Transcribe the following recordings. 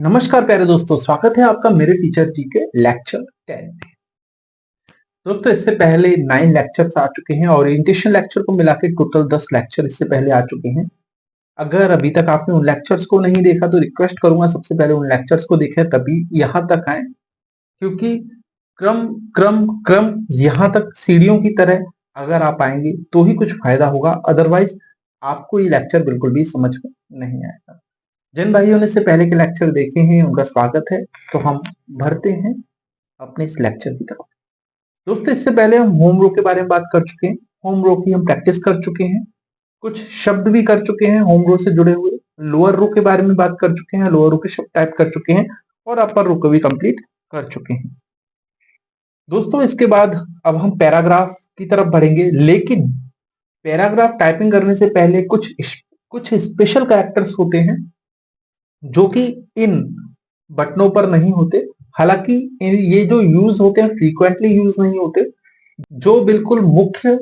नमस्कार प्यारे दोस्तों, स्वागत है आपका मेरे टीचर जी के लेक्चर 10 में। दोस्तों, इससे पहले 9 लेक्चर्स आ चुके हैं। ओरिएंटेशन लेक्चर को मिला के टोटल 10 लेक्चर इससे पहले आ चुके हैं। अगर अभी तक आपने उन लेक्चर्स को नहीं देखा तो रिक्वेस्ट करूंगा सबसे पहले उन लेक्चर्स को देखें, तभी यहाँ तक आए, क्योंकि क्रम क्रम क्रम यहाँ तक सीढ़ियों की तरह अगर आप आएंगे तो ही कुछ फायदा होगा, अदरवाइज आपको ये लेक्चर बिल्कुल भी समझ में नहीं आएगा। जिन भाइयों ने इससे पहले के लेक्चर देखे हैं उनका स्वागत है। तो हम भरते हैं अपने इस लेक्चर की तरफ। दोस्तों, इससे पहले हम होम रो के बारे में बात कर चुके हैं। होम रो की हम प्रैक्टिस कर चुके हैं, कुछ शब्द भी कर चुके हैं होम रो से जुड़े हुए। लोअर रो के बारे में बात कर चुके हैं, लोअर रो के शब्द टाइप कर चुके हैं और अपर रो को भी कंप्लीट कर चुके हैं। दोस्तों, इसके बाद अब हम पैराग्राफ की तरफ बढ़ेंगे, लेकिन पैराग्राफ टाइपिंग करने से पहले कुछ स्पेशल कैरेक्टर्स होते हैं जो कि इन बटनों पर नहीं होते। हालांकि ये जो यूज होते हैं फ्रीक्वेंटली यूज नहीं होते। जो बिल्कुल मुख्य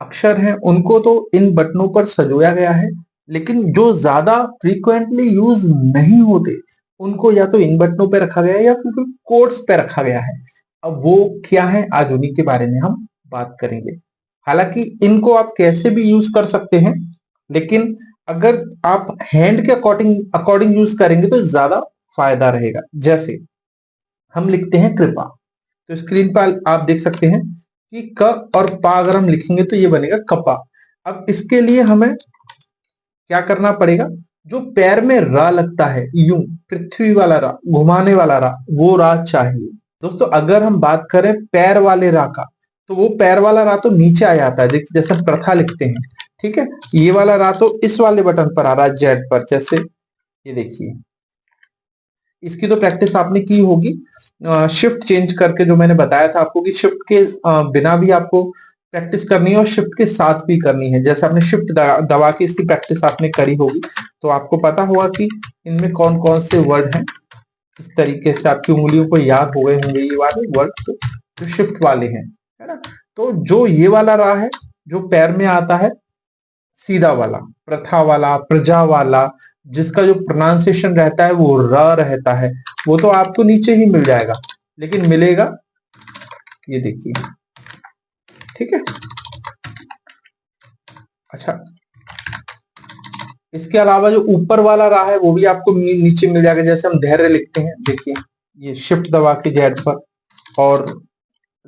अक्षर हैं उनको तो इन बटनों पर सजोया गया है, लेकिन जो ज्यादा फ्रीक्वेंटली यूज नहीं होते उनको या तो इन बटनों पे रखा गया है या फिर कोड्स पे रखा गया है। अब वो क्या है, आज उन्हीं के बारे में हम बात करेंगे। हालांकि इनको आप कैसे भी यूज कर सकते हैं, लेकिन अगर आप हैंड के अकॉर्डिंग अकॉर्डिंग यूज करेंगे तो ज्यादा फायदा रहेगा। जैसे हम लिखते हैं कृपा, तो स्क्रीन पर आप देख सकते हैं कि क और पा अगर हम लिखेंगे तो ये बनेगा कपा। अब इसके लिए हमें क्या करना पड़ेगा, जो पैर में रा लगता है, यूं पृथ्वी वाला रा, घुमाने वाला रा, वो रा चाहिए। दोस्तों, अगर हम बात करें पैर वाले रा का, तो वो पैर वाला रा तो नीचे आ जाता है। देखिए, जैसे हम प्रथा लिखते हैं, ठीक है, ये वाला रा तो इस वाले बटन पर आ रहा है, जेड पर। जैसे ये देखिए, इसकी तो प्रैक्टिस आपने की होगी शिफ्ट चेंज करके, जो मैंने बताया था आपको कि शिफ्ट के बिना भी आपको प्रैक्टिस करनी है और शिफ्ट के साथ भी करनी है। जैसे आपने शिफ्ट दबा के इसकी प्रैक्टिस आपने करी होगी तो आपको पता होगा कि इनमें कौन कौन से वर्ड हैं। इस तरीके से आपकी उंगलियों को याद हो गए होंगे ये वाले वर्ड, तो जो शिफ्ट वाले हैं, है ना। तो जो ये वाला रा है, जो पैर में आता है, सीधा वाला, प्रथा वाला, प्रजा वाला, जिसका जो प्रोनाउंसिएशन रहता है वो र रहता है, वो तो आपको नीचे ही मिल जाएगा, लेकिन मिलेगा ये देखिए, ठीक है। अच्छा, इसके अलावा जो ऊपर वाला रा है वो भी आपको नीचे मिल जाएगा। जैसे हम धैर्य लिखते हैं, देखिए ये शिफ्ट दबा के जेड पर, और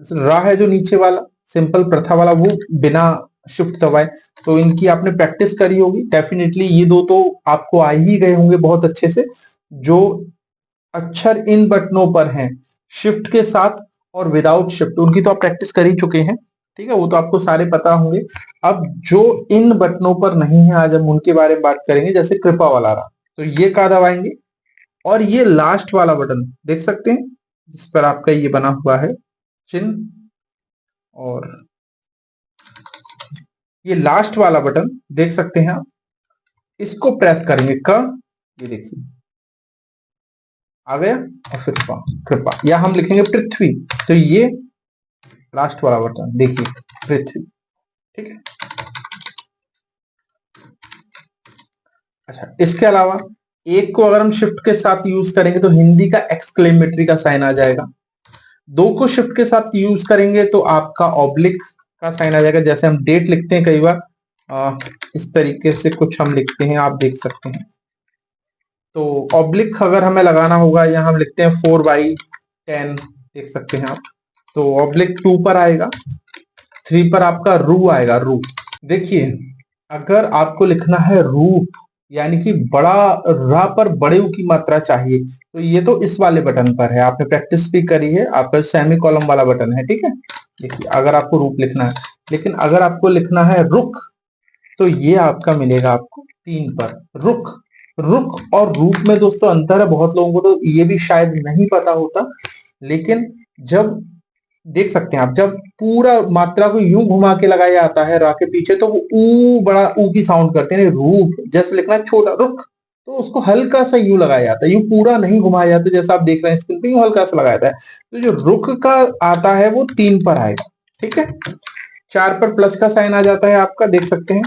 रा है जो नीचे वाला सिंपल प्रथा वाला, वो बिना शिफ्ट दबाए। तो इनकी आपने प्रैक्टिस करी होगी डेफिनेटली। ये दो तो आपको आ ही गए होंगे बहुत अच्छे से। जो अक्षर इन बटनों पर हैं शिफ्ट के साथ और विदाउट शिफ्ट, उनकी तो आप प्रैक्टिस कर ही चुके हैं, ठीक है, वो तो आपको सारे पता होंगे। अब जो इन बटनों पर नहीं है, आज हम उनके बारे में बात करेंगे। जैसे कृपा वाला रहा, तो ये कहा दबाएंगे, और ये लास्ट वाला बटन देख सकते हैं जिस पर आपका ये बना हुआ है चिन्ह, और ये लास्ट वाला बटन देख सकते हैं आप, इसको प्रेस करेंगे क, ये देखिए आ गया, और फिर कृपा, या हम लिखेंगे पृथ्वी, तो ये लास्ट वाला बटन देखिए पृथ्वी, ठीक है। अच्छा, इसके अलावा एक को अगर हम शिफ्ट के साथ यूज करेंगे तो हिंदी का एक्सक्लेमेटरी का साइन आ जाएगा। दो को शिफ्ट के साथ यूज करेंगे तो आपका ऑब्लिक का साइन आ जाएगा। जैसे हम डेट लिखते हैं कई बार, इस तरीके से कुछ हम लिखते हैं, आप देख सकते हैं। तो ऑब्लिक अगर हमें लगाना होगा, यहाँ हम लिखते हैं 4/10, देख सकते हैं आप, तो ऑब्लिक 2 पर आएगा, 3 पर आपका रू आएगा, रू। देखिए, अगर आपको लिखना है रूप, यानी कि बड़ा रा पर बड़े ऊ की मात्रा चाहिए, तो ये तो इस वाले बटन पर है, आपने प्रैक्टिस भी करी है, आपका सेमी कॉलम वाला बटन है, ठीक है। देखिए, अगर आपको रूप लिखना है, लेकिन अगर आपको लिखना है रुक, तो ये आपका मिलेगा आपको 3 पर, रुक। रुक और रूप में दोस्तों अंतर है, बहुत लोगों को तो ये भी शायद नहीं पता होता, लेकिन जब देख सकते हैं आप, जब पूरा मात्रा को यूं घुमा के लगाया जाता है रा के पीछे, तो वो ऊ, बड़ा ऊ की साउंड करते हैं। रूप जैसे लिखना है छोटा रुक, तो उसको हल्का सा यूं लगाया जाता है, यूं पूरा नहीं घुमाया जाता, जैसा आप देख रहे हैं स्क्रीन पे, यूं हल्का सा लगाया जाता है। तो जो रुक का आता है वो 3 पर आएगा, ठीक है। 4 पर प्लस का साइन आ जाता है आपका, देख सकते हैं,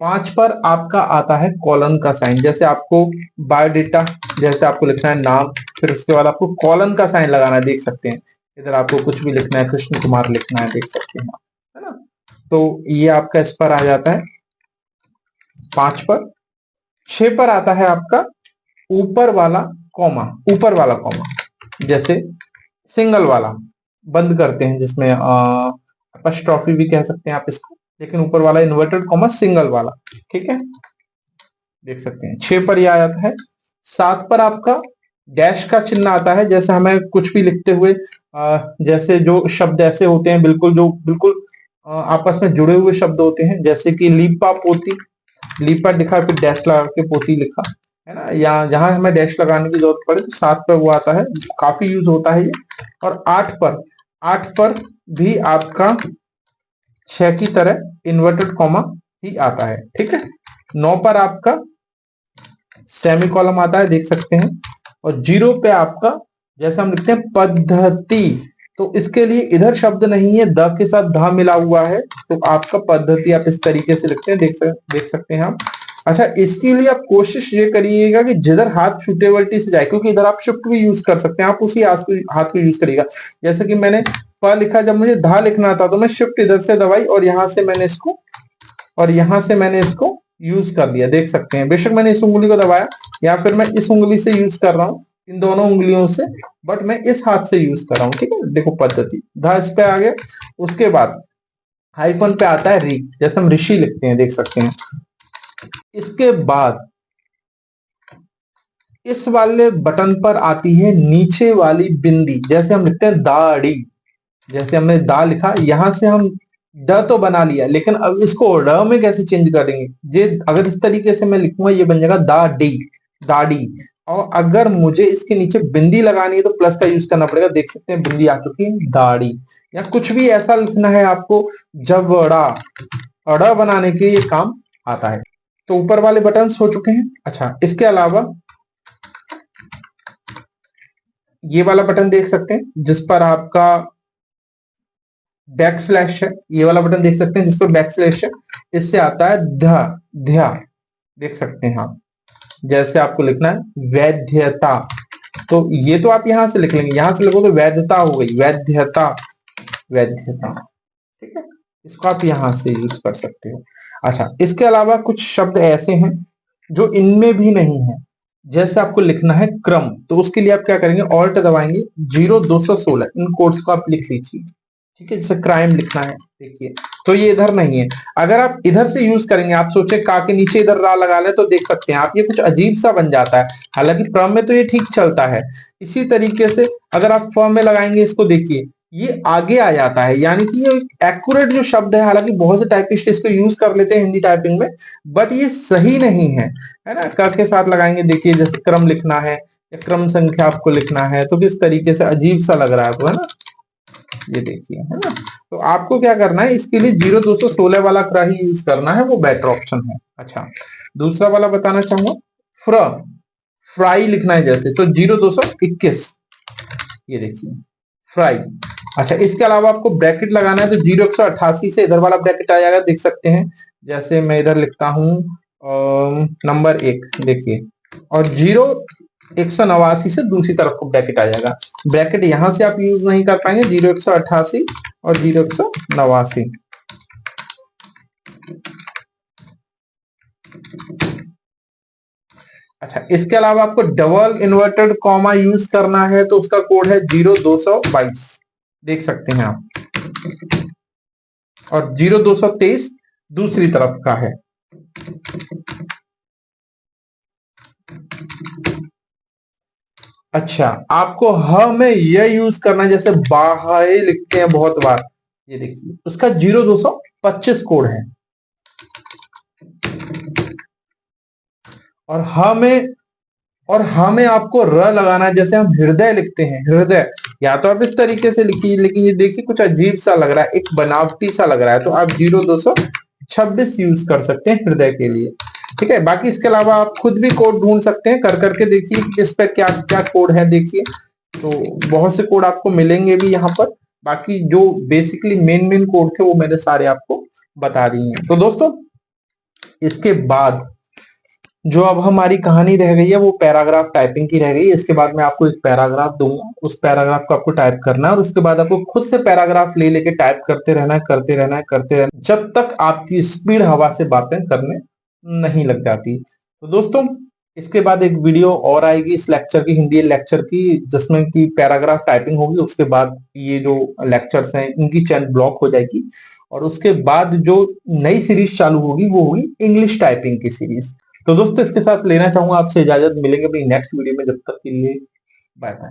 5 पर आपका आता है कॉलन का साइन। जैसे आपको बायोडेटा, जैसे आपको लिखना है नाम, फिर उसके बाद आपको कॉलन का साइन लगाना है, देख सकते हैं इधर आपको कुछ भी लिखना है, कृष्ण कुमार लिखना है, देख सकते हैं है ना। तो ये आपका इस पर आ जाता है 5 पर। 6 पर आता है आपका ऊपर वाला कॉमा, ऊपर वाला कॉमा, जैसे सिंगल वाला बंद करते हैं, जिसमें अपस्ट्रॉफी भी कह सकते हैं आप इसको, लेकिन ऊपर वाला इन्वर्टेड कॉमा सिंगल वाला, ठीक है, देख सकते हैं। 6 पर यह आ जाता है। 7 पर आपका डैश का चिन्ह आता है। जैसे हमें कुछ भी लिखते हुए जैसे जो शब्द ऐसे होते हैं बिल्कुल, जो बिल्कुल आपस में जुड़े हुए शब्द होते हैं, जैसे कि लीपा पोती, लीपा लिखा फिर डैश लगा के पोती लिखा, है ना, या जहां हमें डैश लगाने की जरूरत पड़े तो 7 पर वो आता है, काफी यूज होता है ये। और 8 पर भी आपका 6 की तरह इन्वर्टेड कॉमा ही आता है, ठीक है। 9 पर आपका सेमी कॉलम आता है, देख सकते हैं। और 0 पे आपका जैसे हम लिखते हैं पद्धति, तो इसके लिए इधर शब्द नहीं है, द के साथ धा मिला हुआ है, तो आपका पद्धति आप इस तरीके से लिखते हैं, देख सकते हैं आप। अच्छा, इसके लिए आप कोशिश ये करिएगा कि जिधर हाथ सुटेबिलिटी से जाए, क्योंकि इधर आप शिफ्ट भी यूज कर सकते हैं, आप उसी हाथ को यूज करिएगा। जैसे कि मैंने प लिखा, जब मुझे धा लिखना था तो मैं शिफ्ट इधर से दबाई और यहां से मैंने इसको यूज कर दिया, देख सकते हैं। बेशक मैंने इस उंगली को दबाया या फिर मैं इस उंगली से यूज कर रहा हूं, इन दोनों उंगलियों से, बट मैं इस हाथ से यूज कर रहा हूं, ठीक है। देखो पद्धति, धा इस पे आ गया। उसके बाद हाइफन पे आता है री, जैसे हम ऋषि लिखते हैं, देख सकते हैं। इसके बाद इस वाले बटन पर आती है नीचे वाली बिंदी, जैसे हम लिखते हैं दाढ़ी, जैसे हमने दा लिखा, यहां से हम ड तो बना लिया, लेकिन अब इसको ड में कैसे चेंज करेंगे। ये अगर इस तरीके से मैं लिखूंगा, ये बन जाएगा दाढ़ी, दाढ़ी। और अगर मुझे इसके नीचे बिंदी लगानी है तो प्लस का यूज करना पड़ेगा, देख सकते हैं बिंदी आ चुकी है, दाढ़ी। या कुछ भी ऐसा लिखना है आपको, जबड़ा, अड़ा बनाने के ये काम आता है। तो ऊपर वाले बटन हो चुके हैं। अच्छा, इसके अलावा ये वाला बटन देख सकते हैं जिस पर आपका बैक स्लैश है, ये वाला बटन देख सकते हैं जिस पर बैक स्लैश है, इससे आता है ध्या, ध्या, देख सकते हैं आप। जैसे आपको लिखना है वैध्यता, तो ये तो आप यहां से लिख लेंगे, यहां से लिखोगे वैधता हो गई, वैध्यता, वैध्यता, ठीक है। इसको आप यहां से यूज कर सकते हो। अच्छा, इसके अलावा कुछ शब्द ऐसे हैं जो इनमें भी नहीं है। जैसे आपको लिखना है क्रम, तो उसके लिए आप क्या करेंगे, ऑल्ट दबाएंगे, 0216, इन कोड्स को आप लिख लीजिए, ठीक है। जैसे क्राइम लिखना है, देखिए, तो ये इधर नहीं है। अगर आप इधर से यूज करेंगे, आप सोचे का के नीचे इधर रा लगा ले, तो देख सकते हैं आप ये कुछ अजीब सा बन जाता है। हालांकि प्रम में तो ये ठीक चलता है। इसी तरीके से अगर आप फॉर्म में लगाएंगे इसको, देखिए ये आगे आ जाता है, यानी कि ये एक्यूरेट जो शब्द है, हालांकि बहुत से टाइपिस्ट इसको यूज कर लेते हैं हिंदी टाइपिंग में, बट ये सही नहीं है, है ना। क के साथ लगाएंगे, देखिए जैसे क्रम लिखना है या क्रम संख्या आपको लिखना है, तो किस तरीके से अजीब सा लग रहा है, तो है ना, ये देखिए, है ना। तो आपको क्या करना है, इसके लिए 0216 वाला क्रा ही यूज करना है, वो बेटर ऑप्शन है। अच्छा, दूसरा वाला बताना चाहूंगा, फ्र, फ्राई लिखना है जैसे, तो 0221, ये देखिए फ्राई। अच्छा, इसके अलावा आपको ब्रैकेट लगाना है, तो 0188 से इधर वाला ब्रैकेट आ जाएगा, देख सकते हैं। जैसे मैं इधर लिखता हूं नंबर 1, देखिए, और 0189 से दूसरी तरफ को ब्रैकेट आ जाएगा। ब्रैकेट यहां से आप यूज नहीं कर पाएंगे, 0188 और 0189। अच्छा, इसके अलावा आपको डबल इन्वर्टेड कॉमा यूज करना है, तो उसका कोड है 0222, देख सकते हैं आप, और 0223 दूसरी तरफ का है। अच्छा, आपको ह में यह यूज करना है, जैसे बाहे लिखते हैं बहुत बार, ये देखिए उसका 0225 कोड है। और ह में आपको र लगाना है, जैसे हम हृदय लिखते हैं, हृदय, या तो आप इस तरीके से लिखिए, लेकिन ये देखिए कुछ अजीब सा लग रहा है, एक बनावटी सा लग रहा है, तो आप 0226 यूज कर सकते हैं हृदय के लिए, ठीक है। बाकी इसके अलावा आप खुद भी कोड ढूंढ सकते हैं, कर करके देखिए किस पे क्या क्या कोड है, देखिए तो बहुत से कोड आपको मिलेंगे भी यहाँ पर। बाकी जो बेसिकली मेन मेन कोड थे वो मैंने सारे आपको बता दिए हैं। तो दोस्तों इसके बाद जो अब हमारी कहानी रह गई है वो पैराग्राफ टाइपिंग की रह गई है। इसके बाद मैं आपको एक पैराग्राफ दूंगा, उस पैराग्राफ को आपको टाइप करना है और उसके बाद आपको खुद से पैराग्राफ ले लेके टाइप करते रहना है, करते रहना है, करते रहना है, जब तक आपकी स्पीड हवा से बातें करने नहीं लग जाती। तो दोस्तों इसके बाद एक वीडियो और आएगी इस लेक्चर की, हिंदी लेक्चर की, जिसमें कि पैराग्राफ टाइपिंग होगी। उसके बाद ये जो लेक्चर्स हैं इनकी चैन ब्लॉक हो जाएगी और उसके बाद जो नई सीरीज चालू होगी वो होगी इंग्लिश टाइपिंग की सीरीज। तो दोस्तों इसके साथ लेना चाहूंगा आपसे इजाजत, मिलेंगे अपनी नेक्स्ट वीडियो में, जब तक के लिए बाय बाय।